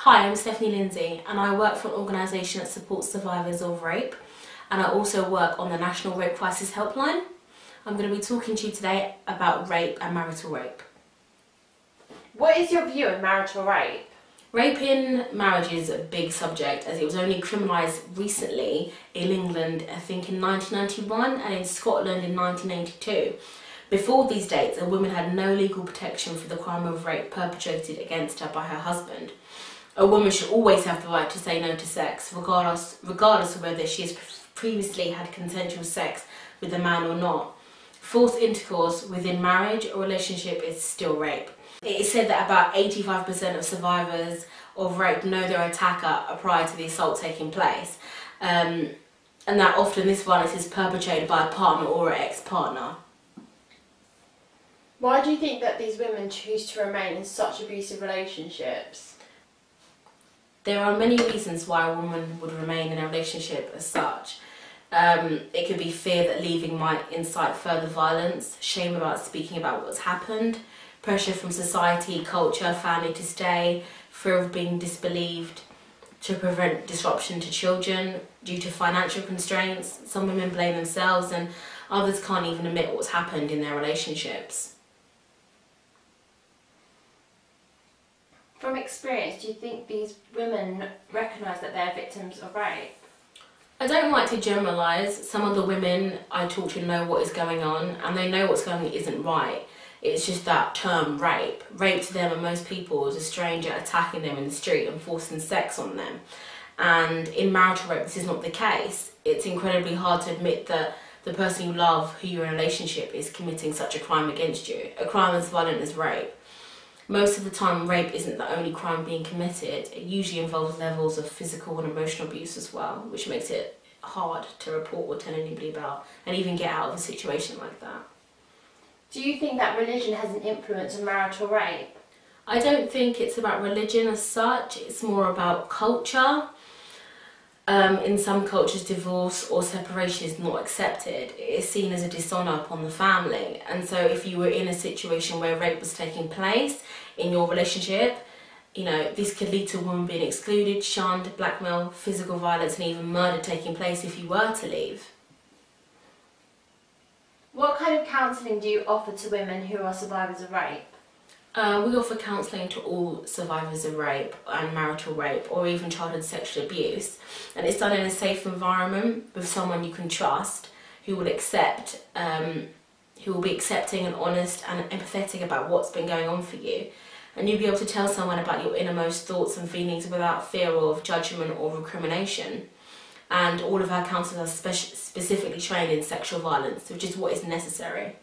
Hi, I'm Stephanie Lindsay and I work for an organisation that supports survivors of rape, and I also work on the National Rape Crisis Helpline. I'm going to be talking to you today about rape and marital rape. What is your view of marital rape? Rape in marriage is a big subject, as it was only criminalised recently in England, I think in 1991, and in Scotland in 1982. Before these dates, a woman had no legal protection for the crime of rape perpetrated against her by her husband. A woman should always have the right to say no to sex, regardless of whether she has previously had consensual sex with a man or not. Forced intercourse within marriage or relationship is still rape. It is said that about 85% of survivors of rape know their attacker prior to the assault taking place, and that often this violence is perpetrated by a partner or an ex-partner. Why do you think that these women choose to remain in such abusive relationships? There are many reasons why a woman would remain in a relationship as such. It could be fear that leaving might incite further violence, shame about speaking about what's happened, pressure from society, culture, family to stay, fear of being disbelieved, to prevent disruption to children, due to financial constraints. Some women blame themselves and others can't even admit what's happened in their relationships. From experience, do you think these women recognise that they're victims of rape? I don't like to generalise. Some of the women I talk to know what is going on, and they know what's going on isn't right. It's just that term rape. Rape to them and most people is a stranger attacking them in the street and forcing sex on them. And in marital rape, this is not the case. It's incredibly hard to admit that the person you love, who you're in a relationship, is committing such a crime against you. A crime as violent as rape. Most of the time, rape isn't the only crime being committed. It usually involves levels of physical and emotional abuse as well, which makes it hard to report or tell anybody about and even get out of a situation like that. Do you think that religion has an influence on marital rape? I don't think it's about religion as such. It's more about culture. In some cultures, divorce or separation is not accepted. It is seen as a dishonour upon the family. And so if you were in a situation where rape was taking place in your relationship, you know, this could lead to a woman being excluded, shunned, blackmail, physical violence and even murder taking place if you were to leave. What kind of counselling do you offer to women who are survivors of rape? We offer counselling to all survivors of rape and marital rape or even childhood sexual abuse, and it's done in a safe environment with someone you can trust who will be accepting and honest and empathetic about what's been going on for you, and you'll be able to tell someone about your innermost thoughts and feelings without fear of judgment or recrimination. And all of our counsellors are specifically trained in sexual violence, which is what is necessary.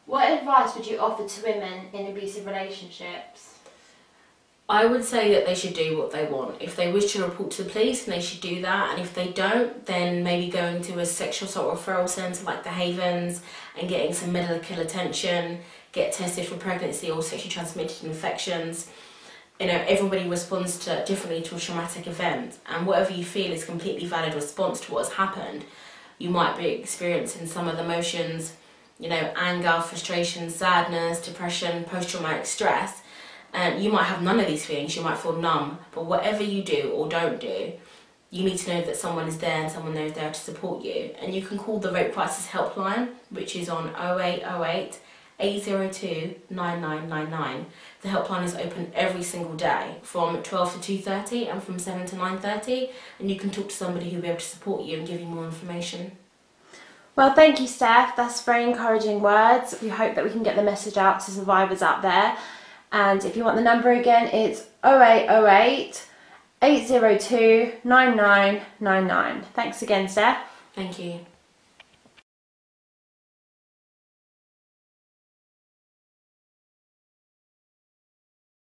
What advice would you offer to women in abusive relationships? I would say that they should do what they want. If they wish to report to the police, then they should do that, and if they don't, then maybe going to a sexual assault referral centre like the Havens and getting some medical attention, get tested for pregnancy or sexually transmitted infections. You know, everybody responds differently to a traumatic event, and whatever you feel is a completely valid response to what has happened. You might be experiencing some of the emotions, you know, anger, frustration, sadness, depression, post-traumatic stress, and you might have none of these feelings. You might feel numb, but whatever you do or don't do, you need to know that someone is there and someone is there to support you. And you can call the Rape Crisis Helpline, which is on 0808 802 9999. The helpline is open every single day from 12 to 2:30 and from 7 to 9:30, and you can talk to somebody who will be able to support you and give you more information. Well, thank you, Steph. That's very encouraging words. We hope that we can get the message out to survivors out there. And if you want the number again, it's 0808 802 9999. Thanks again, Steph. Thank you.